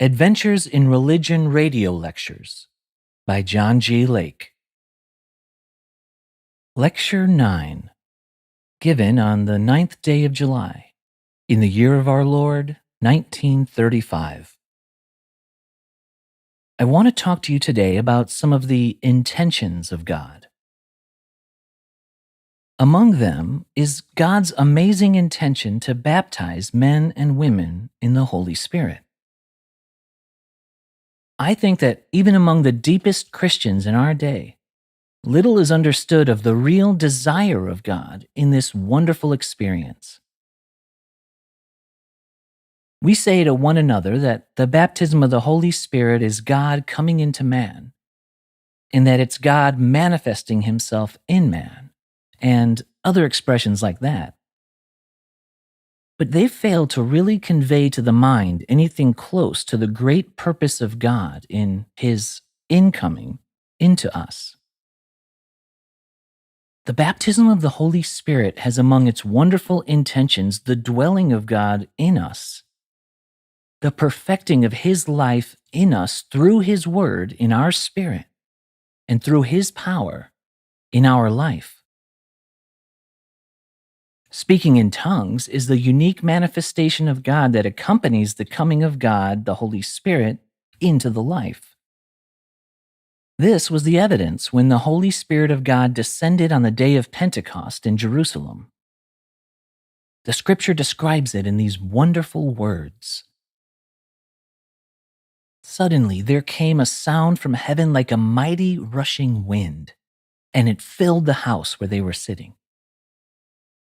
Adventures in Religion Radio Lectures by John G. Lake. Lecture 9, given on the 9th day of July, in the year of our Lord, 1935. I want to talk to you today about some of the intentions of God. Among them is God's amazing intention to baptize men and women in the Holy Spirit. I think that even among the deepest Christians in our day, little is understood of the real desire of God in this wonderful experience. We say to one another that the baptism of the Holy Spirit is God coming into man, and that it's God manifesting himself in man, and other expressions like that. But they fail to really convey to the mind anything close to the great purpose of God in his incoming into us. The baptism of the Holy Spirit has among its wonderful intentions the dwelling of God in us, the perfecting of his life in us through his word in our spirit, and through his power in our life. Speaking in tongues is the unique manifestation of God that accompanies the coming of God, the Holy Spirit, into the life. This was the evidence when the Holy Spirit of God descended on the day of Pentecost in Jerusalem. The scripture describes it in these wonderful words. Suddenly there came a sound from heaven like a mighty rushing wind, and it filled the house where they were sitting.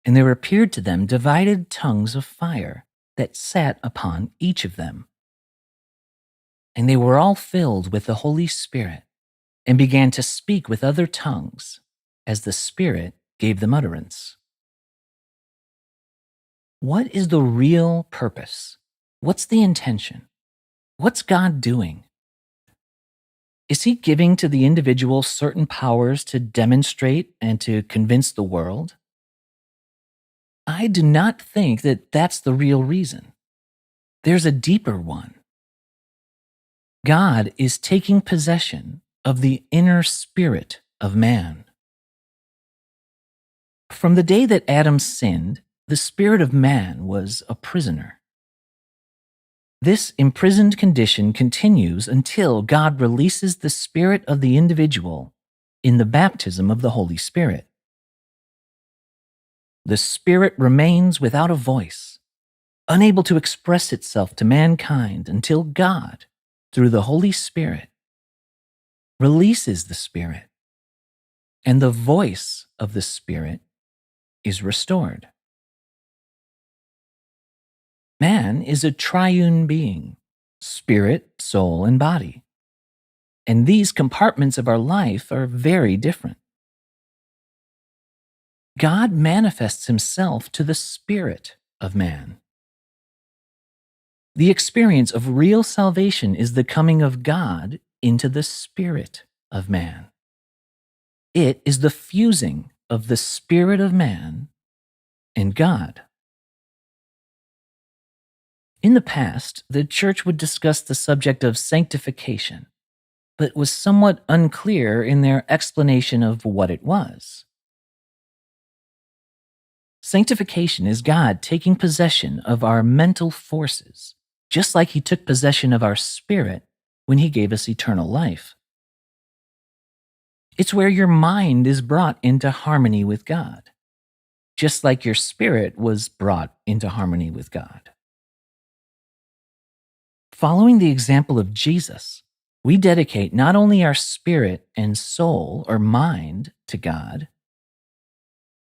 And there appeared to them divided tongues of fire that sat upon each of them. And they were all filled with the Holy Spirit, and began to speak with other tongues, as the Spirit gave them utterance. What is the real purpose? What's the intention? What's God doing? Is he giving to the individual certain powers to demonstrate and to convince the world? I do not think that that's the real reason. There's a deeper one. God is taking possession of the inner spirit of man. From the day that Adam sinned, the spirit of man was a prisoner. This imprisoned condition continues until God releases the spirit of the individual in the baptism of the Holy Spirit. The spirit remains without a voice, unable to express itself to mankind until God, through the Holy Spirit, releases the Spirit, and the voice of the Spirit is restored. Man is a triune being, spirit, soul, and body, and these compartments of our life are very different. God manifests himself to the spirit of man. The experience of real salvation is the coming of God into the spirit of man. It is the fusing of the spirit of man and God. In the past, the church would discuss the subject of sanctification, but was somewhat unclear in their explanation of what it was. Sanctification is God taking possession of our mental forces, just like he took possession of our spirit when he gave us eternal life. It's where your mind is brought into harmony with God, just like your spirit was brought into harmony with God. Following the example of Jesus, we dedicate not only our spirit and soul or mind to God,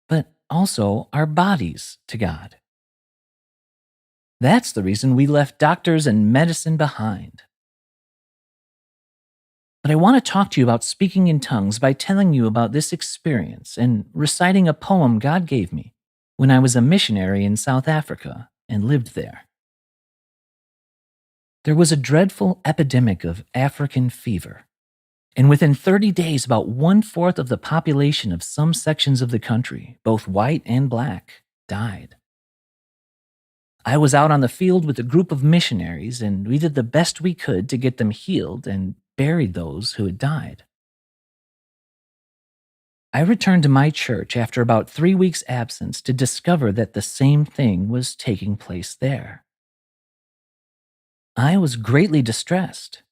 but also our bodies to God. That's the reason we left doctors and medicine behind. But I want to talk to you about speaking in tongues by telling you about this experience and reciting a poem God gave me when I was a missionary in South Africa and lived there. There was a dreadful epidemic of African fever, and within 30 days, about 1/4 of the population of some sections of the country, both white and black, died. I was out on the field with a group of missionaries, and we did the best we could to get them healed and buried those who had died. I returned to my church after about 3 weeks' absence to discover that the same thing was taking place there. I was greatly distressed.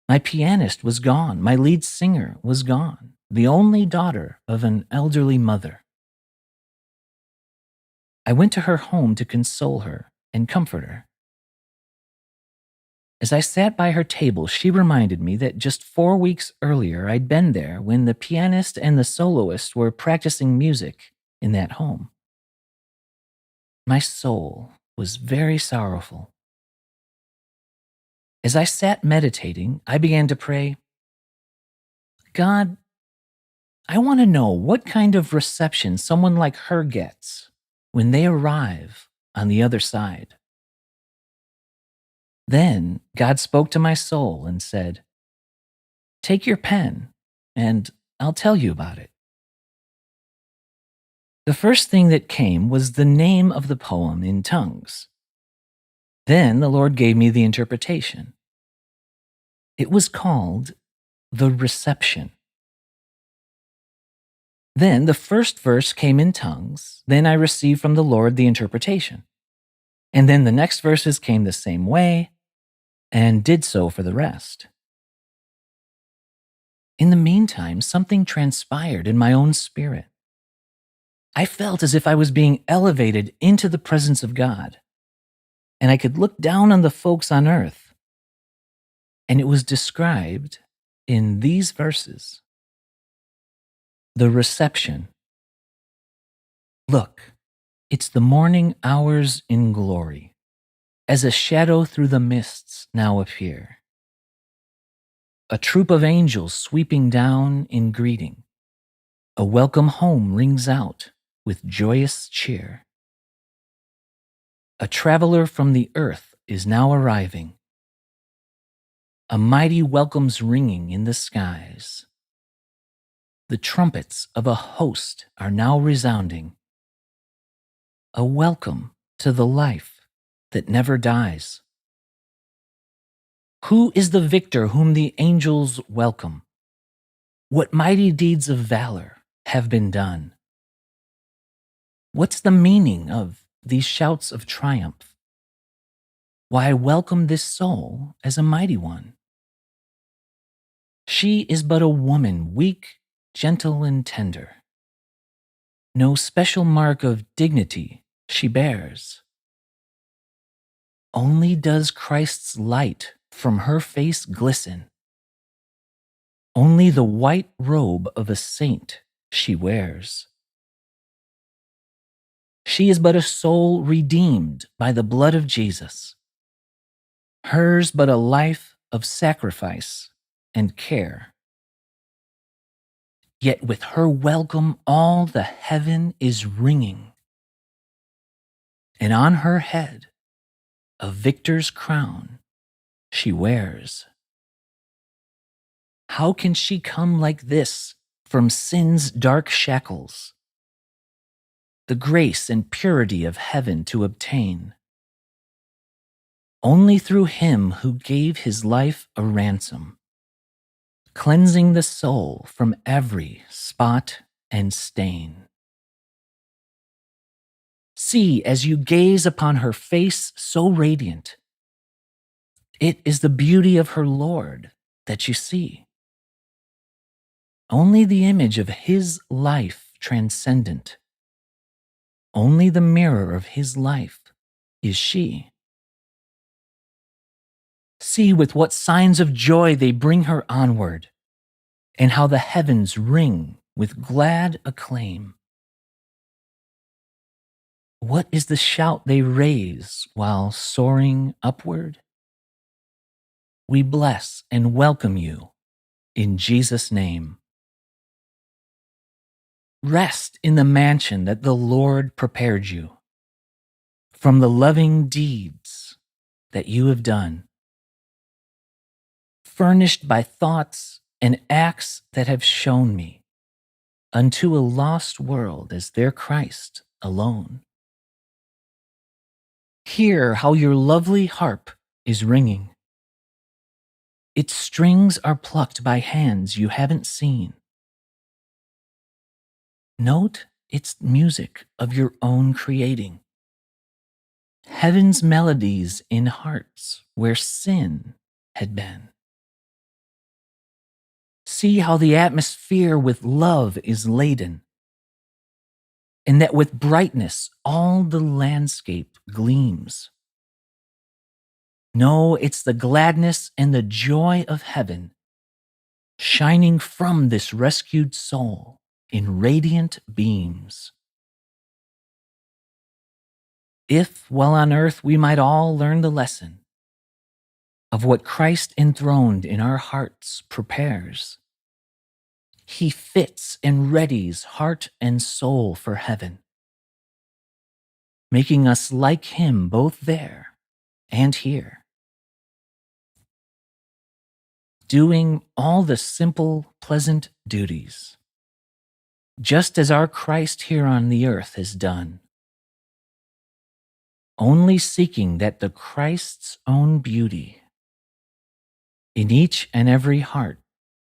My pianist was gone. My lead singer was gone, the only daughter of an elderly mother. I went to her home to console her and comfort her. As I sat by her table, she reminded me that just 4 weeks earlier I'd been there when the pianist and the soloist were practicing music in that home. My soul was very sorrowful. As I sat meditating, I began to pray, God, I want to know what kind of reception someone like her gets when they arrive on the other side. Then God spoke to my soul and said, take your pen and I'll tell you about it. The first thing that came was the name of the poem in tongues. Then the Lord gave me the interpretation. It was called The Reception. Then the first verse came in tongues. Then I received from the Lord the interpretation. And then the next verses came the same way and did so for the rest. In the meantime, something transpired in my own spirit. I felt as if I was being elevated into the presence of God, and I could look down on the folks on earth. And it was described in these verses. The reception. Look, it's the morning hours in glory, as a shadow through the mists now appear. A troop of angels sweeping down in greeting. A welcome home rings out with joyous cheer. A traveler from the earth is now arriving. A mighty welcome's ringing in the skies. The trumpets of a host are now resounding. A welcome to the life that never dies. Who is the victor whom the angels welcome? What mighty deeds of valor have been done? What's the meaning of these shouts of triumph? Why welcome this soul as a mighty one? She is but a woman, weak, gentle, and tender. No special mark of dignity she bears. Only does Christ's light from her face glisten. Only the white robe of a saint she wears. She is but a soul redeemed by the blood of Jesus. Hers but a life of sacrifice and care. Yet with her welcome all the heaven is ringing. And on her head a victor's crown she wears. How can she come like this from sin's dark shackles? The grace and purity of heaven to obtain. Only through him who gave his life a ransom, cleansing the soul from every spot and stain. See, as you gaze upon her face so radiant, it is the beauty of her Lord that you see. Only the image of his life transcendent. Only the mirror of his life is she. See with what signs of joy they bring her onward, and how the heavens ring with glad acclaim. What is the shout they raise while soaring upward? We bless and welcome you in Jesus' name. Rest in the mansion that the Lord prepared you, from the loving deeds that you have done, furnished by thoughts and acts that have shown me unto a lost world as their Christ alone. Hear how your lovely harp is ringing. Its strings are plucked by hands you haven't seen. Note its music of your own creating. Heaven's melodies in hearts where sin had been. See how the atmosphere with love is laden, and that with brightness all the landscape gleams. No, it's the gladness and the joy of heaven shining from this rescued soul in radiant beams. If, while on earth, we might all learn the lesson of what Christ enthroned in our hearts prepares, He fits and readies heart and soul for heaven, making us like Him both there and here, doing all the simple, pleasant duties, just as our Christ here on the earth has done, only seeking that the Christ's own beauty in each and every heart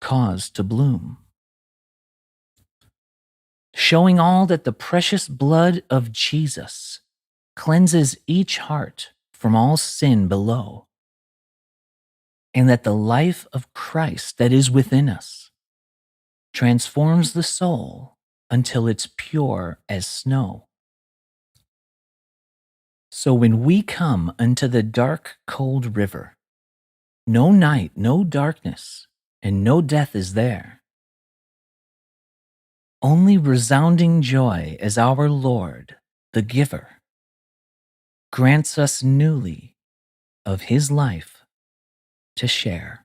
cause to bloom, showing all that the precious blood of Jesus cleanses each heart from all sin below, and that the life of Christ that is within us transforms the soul until it's pure as snow. So when we come unto the dark, cold river, no night, no darkness, and no death is there. Only resounding joy as our Lord, the giver, grants us newly of His life to share.